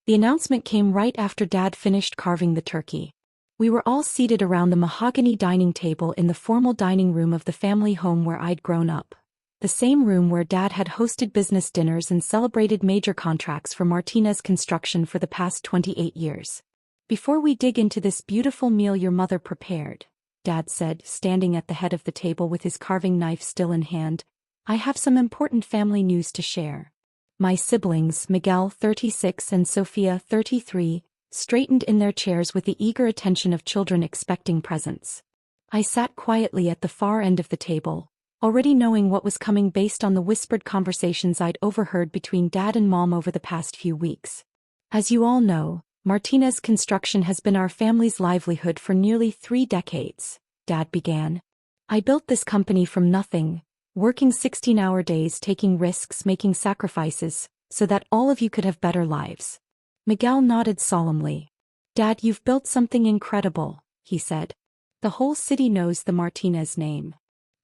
The announcement came right after Dad finished carving the turkey. We were all seated around the mahogany dining table in the formal dining room of the family home where I'd grown up. The same room where Dad had hosted business dinners and celebrated major contracts for Martinez Construction for the past 28 years. "Before we dig into this beautiful meal your mother prepared," Dad said, standing at the head of the table with his carving knife still in hand, "I have some important family news to share." My siblings, Miguel, 36, and Sophia, 33, straightened in their chairs with the eager attention of children expecting presents. I sat quietly at the far end of the table, already knowing what was coming based on the whispered conversations I'd overheard between Dad and Mom over the past few weeks. "As you all know, Martinez Construction has been our family's livelihood for nearly 3 decades, Dad began. "I built this company from nothing, working 16-hour days, taking risks, making sacrifices, so that all of you could have better lives." Miguel nodded solemnly. "Dad, you've built something incredible," he said. "The whole city knows the Martinez name."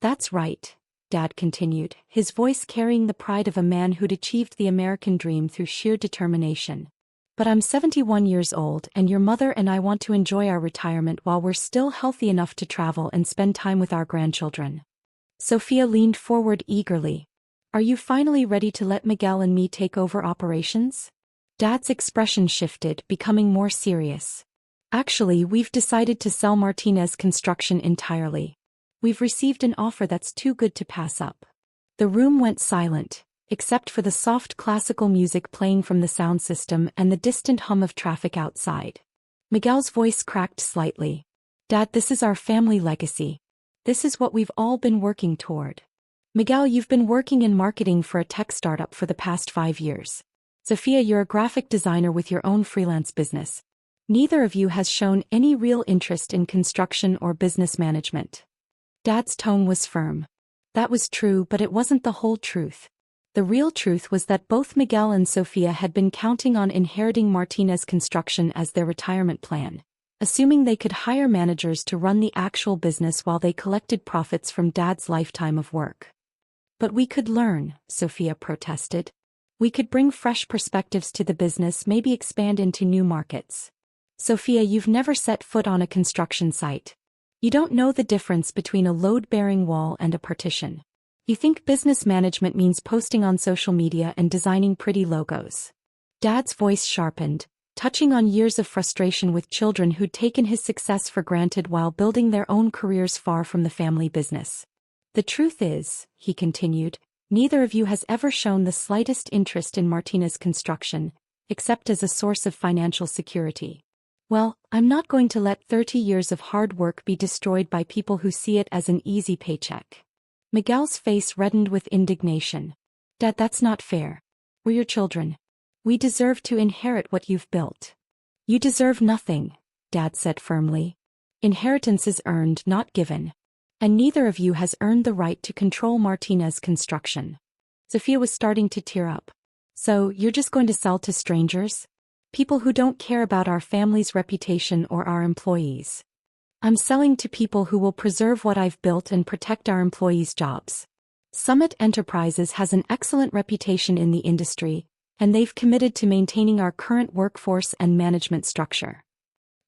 "That's right," Dad continued, his voice carrying the pride of a man who'd achieved the American dream through sheer determination. "But I'm 71 years old and your mother and I want to enjoy our retirement while we're still healthy enough to travel and spend time with our grandchildren." Sophia leaned forward eagerly. "Are you finally ready to let Miguel and me take over operations?" Dad's expression shifted, becoming more serious. "Actually, we've decided to sell Martinez Construction entirely. We've received an offer that's too good to pass up." The room went silent, except for the soft classical music playing from the sound system and the distant hum of traffic outside. Miguel's voice cracked slightly. "Dad, this is our family legacy. This is what we've all been working toward." "Miguel, you've been working in marketing for a tech startup for the past 5 years. Sophia, you're a graphic designer with your own freelance business. Neither of you has shown any real interest in construction or business management." Dad's tone was firm. That was true, but it wasn't the whole truth. The real truth was that both Miguel and Sophia had been counting on inheriting Martinez Construction as their retirement plan, assuming they could hire managers to run the actual business while they collected profits from Dad's lifetime of work. "But we could learn," Sophia protested. "We could bring fresh perspectives to the business, maybe expand into new markets." "Sophia, you've never set foot on a construction site. You don't know the difference between a load-bearing wall and a partition. You think business management means posting on social media and designing pretty logos." Dad's voice sharpened, touching on years of frustration with children who'd taken his success for granted while building their own careers far from the family business. "The truth is," he continued, "neither of you has ever shown the slightest interest in Martinez Construction, except as a source of financial security. Well, I'm not going to let 30 years of hard work be destroyed by people who see it as an easy paycheck." Miguel's face reddened with indignation. "Dad, that's not fair. We're your children. We deserve to inherit what you've built." "You deserve nothing," Dad said firmly. "Inheritance is earned, not given. And neither of you has earned the right to control Martinez Construction." Sophia was starting to tear up. "So, you're just going to sell to strangers? People who don't care about our family's reputation or our employees?" "I'm selling to people who will preserve what I've built and protect our employees' jobs. Summit Enterprises has an excellent reputation in the industry, and they've committed to maintaining our current workforce and management structure."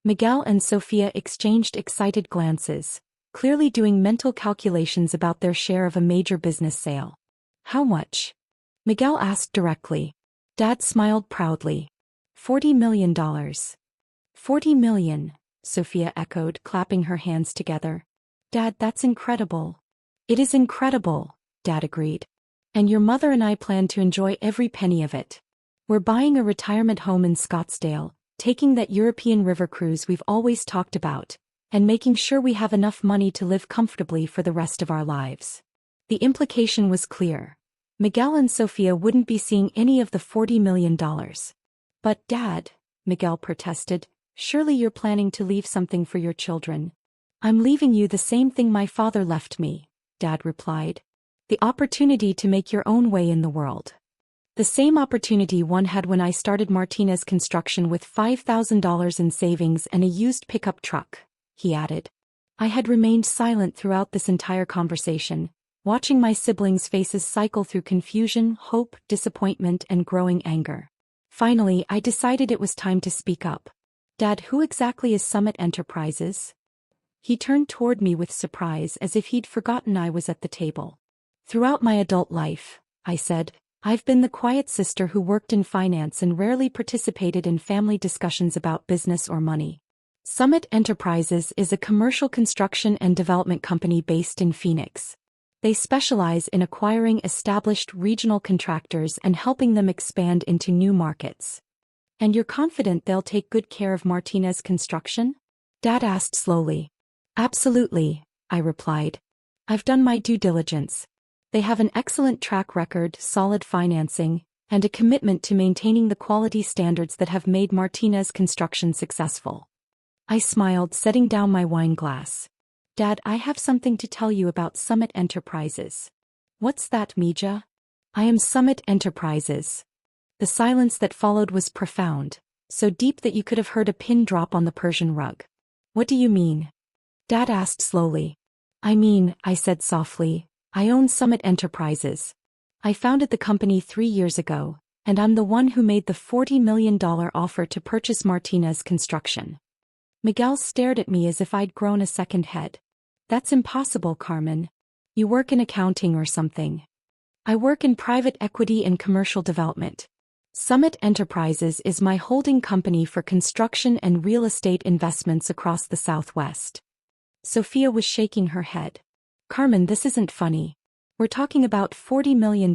Miguel and Sophia exchanged excited glances, clearly doing mental calculations about their share of a major business sale. "How much?" Miguel asked directly. Dad smiled proudly. $40 million. $40 million, Sophia echoed, clapping her hands together. "Dad, that's incredible." "It is incredible," Dad agreed. "And your mother and I plan to enjoy every penny of it. We're buying a retirement home in Scottsdale, taking that European river cruise we've always talked about, and making sure we have enough money to live comfortably for the rest of our lives." The implication was clear. Miguel and Sophia wouldn't be seeing any of the $40 million. "But Dad," Miguel protested, "surely you're planning to leave something for your children." "I'm leaving you the same thing my father left me," Dad replied. "The opportunity to make your own way in the world. The same opportunity one had when I started Martinez Construction with $5,000 in savings and a used pickup truck," he added. I had remained silent throughout this entire conversation, watching my siblings' faces cycle through confusion, hope, disappointment, and growing anger. Finally, I decided it was time to speak up. Dad, who exactly is Summit Enterprises? He turned toward me with surprise as if he'd forgotten I was at the table. Throughout my adult life, I said, I've been the quiet sister who worked in finance and rarely participated in family discussions about business or money. Summit Enterprises is a commercial construction and development company based in Phoenix. They specialize in acquiring established regional contractors and helping them expand into new markets. And you're confident they'll take good care of Martinez Construction? Dad asked slowly. Absolutely, I replied. I've done my due diligence. They have an excellent track record, solid financing, and a commitment to maintaining the quality standards that have made Martinez Construction successful. I smiled, setting down my wine glass. Dad, I have something to tell you about Summit Enterprises. What's that, Mija? I am Summit Enterprises. The silence that followed was profound, so deep that you could have heard a pin drop on the Persian rug. What do you mean? Dad asked slowly. I mean, I said softly, I own Summit Enterprises. I founded the company 3 years ago, and I'm the one who made the $40 million offer to purchase Martinez Construction. Miguel stared at me as if I'd grown a second head. That's impossible, Carmen. You work in accounting or something. I work in private equity and commercial development. Summit Enterprises is my holding company for construction and real estate investments across the Southwest. Sophia was shaking her head. Carmen, this isn't funny. We're talking about $40 million.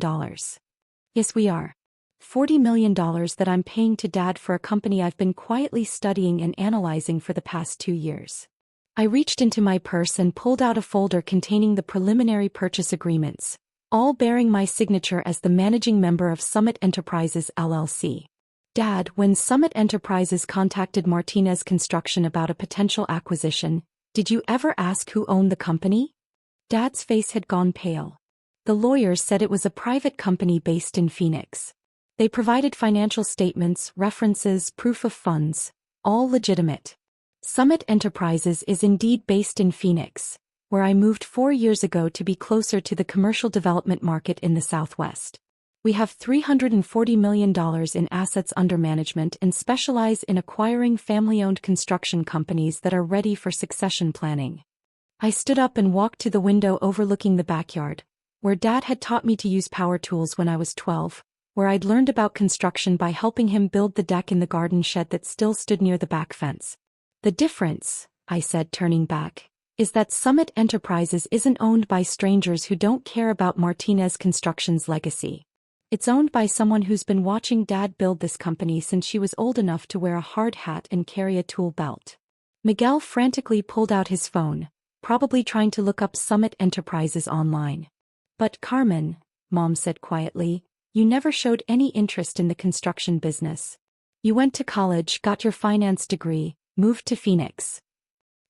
Yes, we are. $40 million that I'm paying to Dad for a company I've been quietly studying and analyzing for the past 2 years. I reached into my purse and pulled out a folder containing the preliminary purchase agreements, all bearing my signature as the managing member of Summit Enterprises LLC. Dad, when Summit Enterprises contacted Martinez Construction about a potential acquisition, did you ever ask who owned the company? Dad's face had gone pale. The lawyers said it was a private company based in Phoenix. They provided financial statements, references, proof of funds, all legitimate. Summit Enterprises is indeed based in Phoenix, where I moved 4 years ago to be closer to the commercial development market in the Southwest. We have $340 million in assets under management and specialize in acquiring family-owned construction companies that are ready for succession planning. I stood up and walked to the window overlooking the backyard, where Dad had taught me to use power tools when I was 12, where I'd learned about construction by helping him build the deck in the garden shed that still stood near the back fence. The difference, I said, turning back, is that Summit Enterprises isn't owned by strangers who don't care about Martinez Construction's legacy. It's owned by someone who's been watching Dad build this company since she was old enough to wear a hard hat and carry a tool belt. Miguel frantically pulled out his phone, probably trying to look up Summit Enterprises online. But Carmen, Mom said quietly, you never showed any interest in the construction business. You went to college, got your finance degree, moved to Phoenix.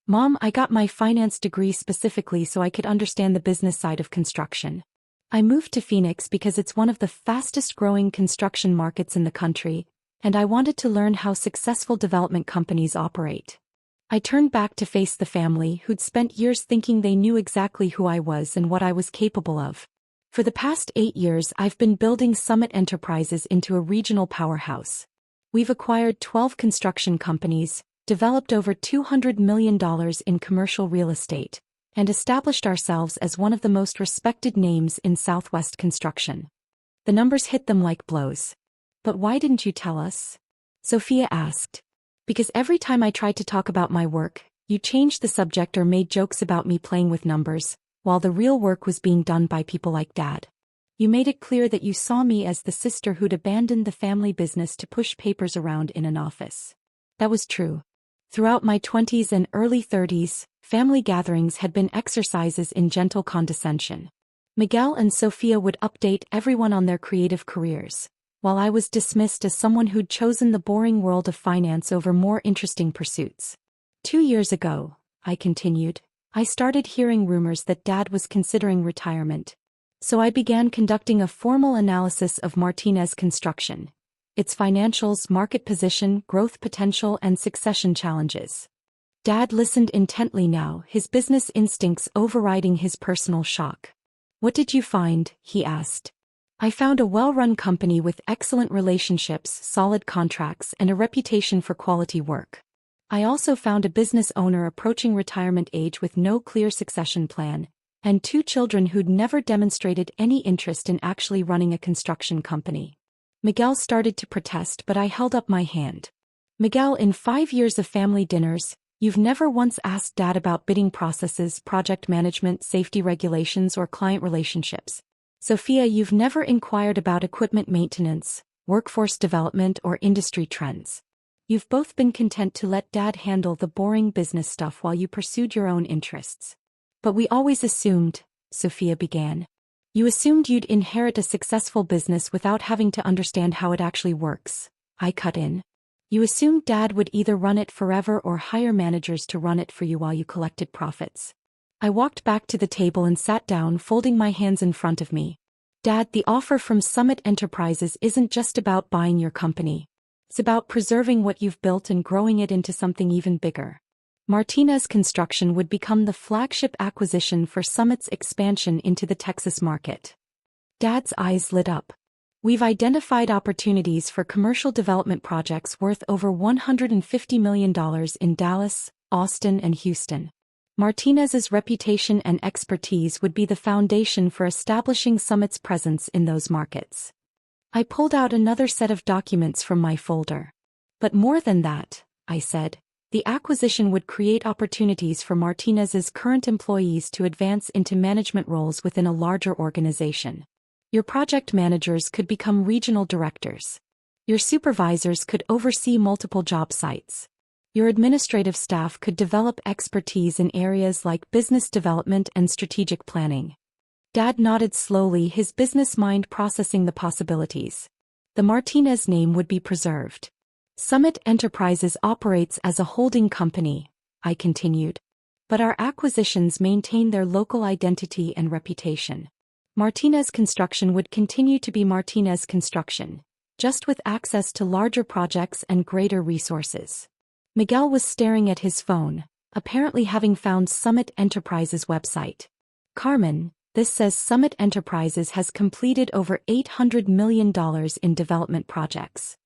Mom, I got my finance degree specifically so I could understand the business side of construction. I moved to Phoenix because it's one of the fastest-growing construction markets in the country, and I wanted to learn how successful development companies operate. I turned back to face the family who'd spent years thinking they knew exactly who I was and what I was capable of. For the past 8 years, I've been building Summit Enterprises into a regional powerhouse. We've acquired 12 construction companies, developed over $200 million in commercial real estate, and established ourselves as one of the most respected names in Southwest construction. The numbers hit them like blows. But why didn't you tell us? Sophia asked. Because every time I tried to talk about my work, you changed the subject or made jokes about me playing with numbers, while the real work was being done by people like Dad. You made it clear that you saw me as the sister who'd abandoned the family business to push papers around in an office. That was true. Throughout my 20s and early 30s, family gatherings had been exercises in gentle condescension. Miguel and Sophia would update everyone on their creative careers, while I was dismissed as someone who'd chosen the boring world of finance over more interesting pursuits. 2 years ago, I continued, I started hearing rumors that Dad was considering retirement. So I began conducting a formal analysis of Martinez Construction, its financials, market position, growth potential, and succession challenges. Dad listened intently now, his business instincts overriding his personal shock. What did you find? He asked. I found a well-run company with excellent relationships, solid contracts, and a reputation for quality work. I also found a business owner approaching retirement age with no clear succession plan, and 2 children who'd never demonstrated any interest in actually running a construction company. Miguel started to protest, but I held up my hand. Miguel, in 5 years of family dinners, you've never once asked Dad about bidding processes, project management, safety regulations, or client relationships. Sophia, you've never inquired about equipment maintenance, workforce development, or industry trends. You've both been content to let Dad handle the boring business stuff while you pursued your own interests. But we always assumed, Sophia began. You assumed you'd inherit a successful business without having to understand how it actually works, I cut in. You assumed Dad would either run it forever or hire managers to run it for you while you collected profits. I walked back to the table and sat down, folding my hands in front of me. Dad, the offer from Summit Enterprises isn't just about buying your company. It's about preserving what you've built and growing it into something even bigger. Martinez Construction would become the flagship acquisition for Summit's expansion into the Texas market. Dad's eyes lit up. We've identified opportunities for commercial development projects worth over $150 million in Dallas, Austin, and Houston. Martinez's reputation and expertise would be the foundation for establishing Summit's presence in those markets. I pulled out another set of documents from my folder. But more than that, I said, the acquisition would create opportunities for Martinez's current employees to advance into management roles within a larger organization. Your project managers could become regional directors. Your supervisors could oversee multiple job sites. Your administrative staff could develop expertise in areas like business development and strategic planning. Dad nodded slowly, his business mind processing the possibilities. The Martinez name would be preserved. Summit Enterprises operates as a holding company, I continued. But our acquisitions maintain their local identity and reputation. Martinez Construction would continue to be Martinez Construction, just with access to larger projects and greater resources. Miguel was staring at his phone, apparently having found Summit Enterprises' website. Carmen, this says Summit Enterprises has completed over $800 million in development projects.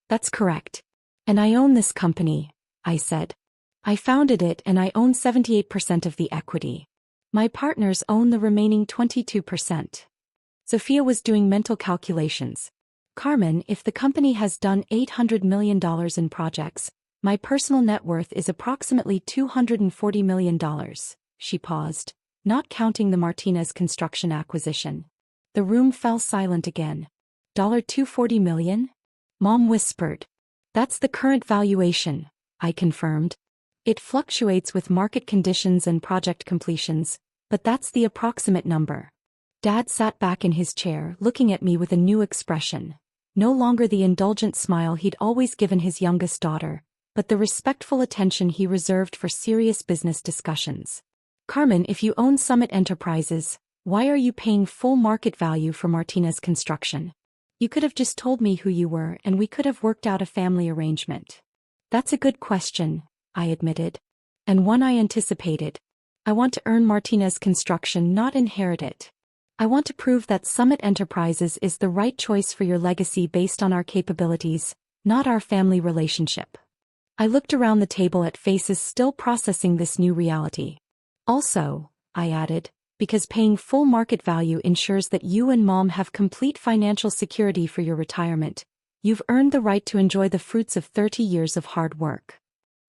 That's correct. And I own this company, I said. I founded it and I own 78% of the equity. My partners own the remaining 22%. Sophia was doing mental calculations. Carmen, if the company has done $800 million in projects, my personal net worth is approximately $240 million. She paused, not counting the Martinez Construction acquisition. The room fell silent again. $240 million? Mom whispered. That's the current valuation, I confirmed. It fluctuates with market conditions and project completions, but that's the approximate number. Dad sat back in his chair, looking at me with a new expression. No longer the indulgent smile he'd always given his youngest daughter, but the respectful attention he reserved for serious business discussions. Carmen, if you own Summit Enterprises, why are you paying full market value for Martinez Construction? You could have just told me who you were and we could have worked out a family arrangement. That's a good question, I admitted. And one I anticipated. I want to earn Martinez Construction, not inherit it. I want to prove that Summit Enterprises is the right choice for your legacy based on our capabilities, not our family relationship. I looked around the table at faces still processing this new reality. Also, I added, because paying full market value ensures that you and Mom have complete financial security for your retirement, you've earned the right to enjoy the fruits of 30 years of hard work.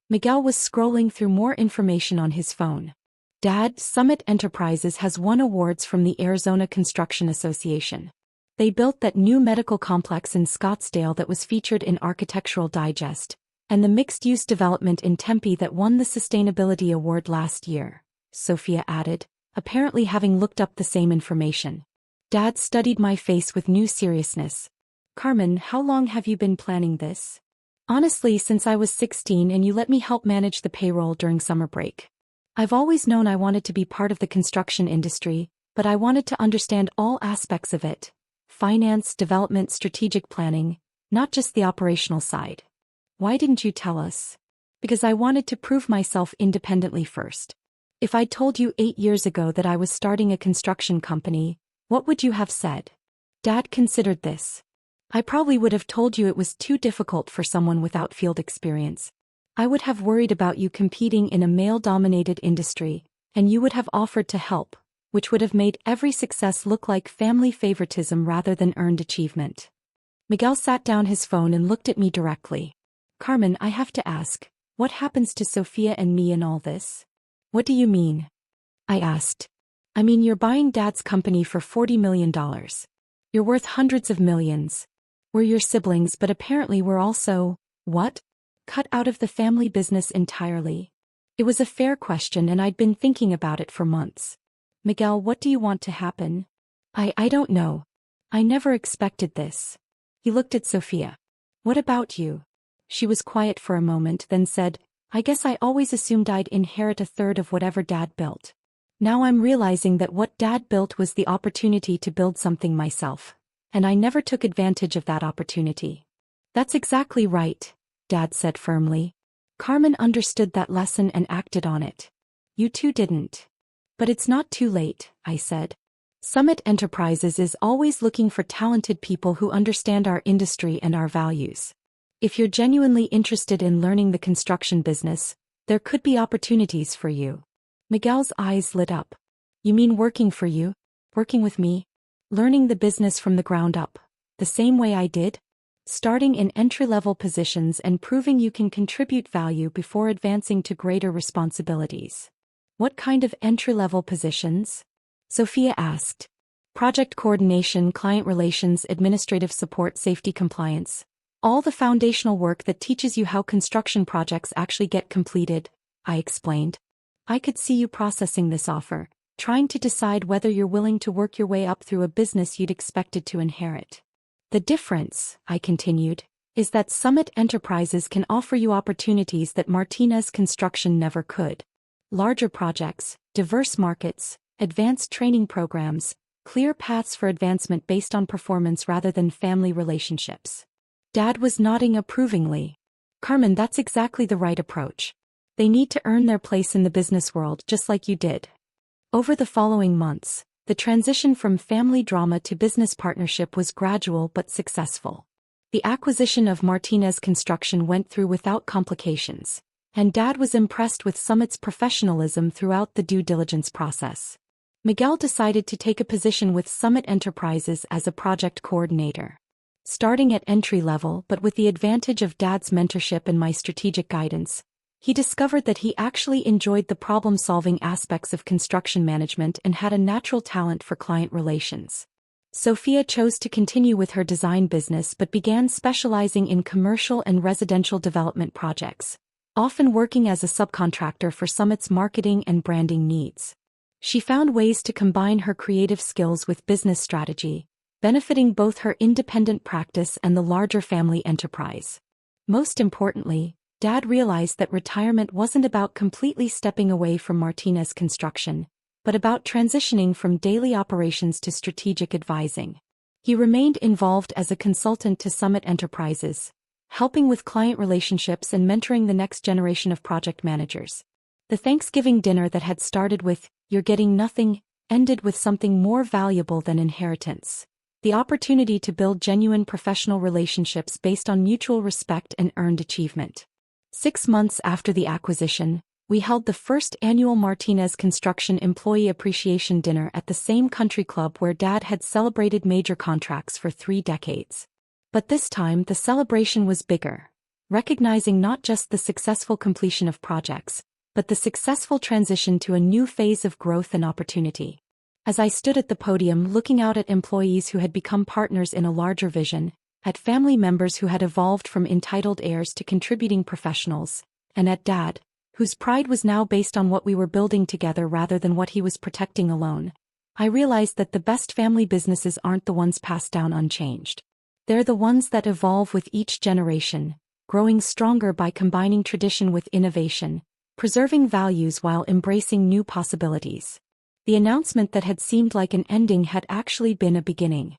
Miguel was scrolling through more information on his phone. Dad, Summit Enterprises has won awards from the Arizona Construction Association. They built that new medical complex in Scottsdale that was featured in Architectural Digest, and the mixed-use development in Tempe that won the Sustainability Award last year, Sophia added, apparently having looked up the same information. Dad studied my face with new seriousness. Carmen, how long have you been planning this? Honestly, since I was 16 and you let me help manage the payroll during summer break. I've always known I wanted to be part of the construction industry, but I wanted to understand all aspects of it. Finance, development, strategic planning, not just the operational side. Why didn't you tell us? Because I wanted to prove myself independently first. If I'd told you 8 years ago that I was starting a construction company, what would you have said? Dad considered this. I probably would have told you it was too difficult for someone without field experience. I would have worried about you competing in a male-dominated industry, and you would have offered to help, which would have made every success look like family favoritism rather than earned achievement. Miguel sat down his phone and looked at me directly. Carmen, I have to ask, what happens to Sophia and me in all this? What do you mean? I asked. I mean, you're buying Dad's company for $40 million. You're worth hundreds of millions. We're your siblings, but apparently we're also, what? Cut out of the family business entirely. It was a fair question and I'd been thinking about it for months. Miguel, what do you want to happen? I don't know. I never expected this. He looked at Sophia. What about you? She was quiet for a moment, then said, I guess I always assumed I'd inherit a third of whatever Dad built. Now I'm realizing that what Dad built was the opportunity to build something myself, and I never took advantage of that opportunity. That's exactly right, Dad said firmly. Carmen understood that lesson and acted on it. You two didn't. But it's not too late, I said. Summit Enterprises is always looking for talented people who understand our industry and our values. If you're genuinely interested in learning the construction business, there could be opportunities for you. Miguel's eyes lit up. You mean working for you? Working with me? Learning the business from the ground up, the same way I did? Starting in entry-level positions and proving you can contribute value before advancing to greater responsibilities. What kind of entry-level positions? Sophia asked. Project coordination, client relations, administrative support, safety compliance. All the foundational work that teaches you how construction projects actually get completed, I explained. I could see you processing this offer, trying to decide whether you're willing to work your way up through a business you'd expected to inherit. The difference, I continued, is that Summit Enterprises can offer you opportunities that Martinez Construction never could. Larger projects, diverse markets, advanced training programs, clear paths for advancement based on performance rather than family relationships. Dad was nodding approvingly. Carmen, that's exactly the right approach. They need to earn their place in the business world just like you did. Over the following months, the transition from family drama to business partnership was gradual but successful. The acquisition of Martinez Construction went through without complications, and Dad was impressed with Summit's professionalism throughout the due diligence process. Miguel decided to take a position with Summit Enterprises as a project coordinator. Starting at entry level but with the advantage of Dad's mentorship and my strategic guidance, he discovered that he actually enjoyed the problem-solving aspects of construction management and had a natural talent for client relations. Sophia chose to continue with her design business but began specializing in commercial and residential development projects, often working as a subcontractor for Summit's marketing and branding needs. She found ways to combine her creative skills with business strategy, benefiting both her independent practice and the larger family enterprise. Most importantly, Dad realized that retirement wasn't about completely stepping away from Martinez Construction, but about transitioning from daily operations to strategic advising. He remained involved as a consultant to Summit Enterprises, helping with client relationships and mentoring the next generation of project managers. The Thanksgiving dinner that had started with, "You're getting nothing," ended with something more valuable than inheritance. The opportunity to build genuine professional relationships based on mutual respect and earned achievement. 6 months after the acquisition, we held the first annual Martinez Construction Employee Appreciation Dinner at the same country club where Dad had celebrated major contracts for 3 decades. But this time the celebration was bigger, recognizing not just the successful completion of projects, but the successful transition to a new phase of growth and opportunity. As I stood at the podium looking out at employees who had become partners in a larger vision, at family members who had evolved from entitled heirs to contributing professionals, and at Dad, whose pride was now based on what we were building together rather than what he was protecting alone, I realized that the best family businesses aren't the ones passed down unchanged. They're the ones that evolve with each generation, growing stronger by combining tradition with innovation, preserving values while embracing new possibilities. The announcement that had seemed like an ending had actually been a beginning.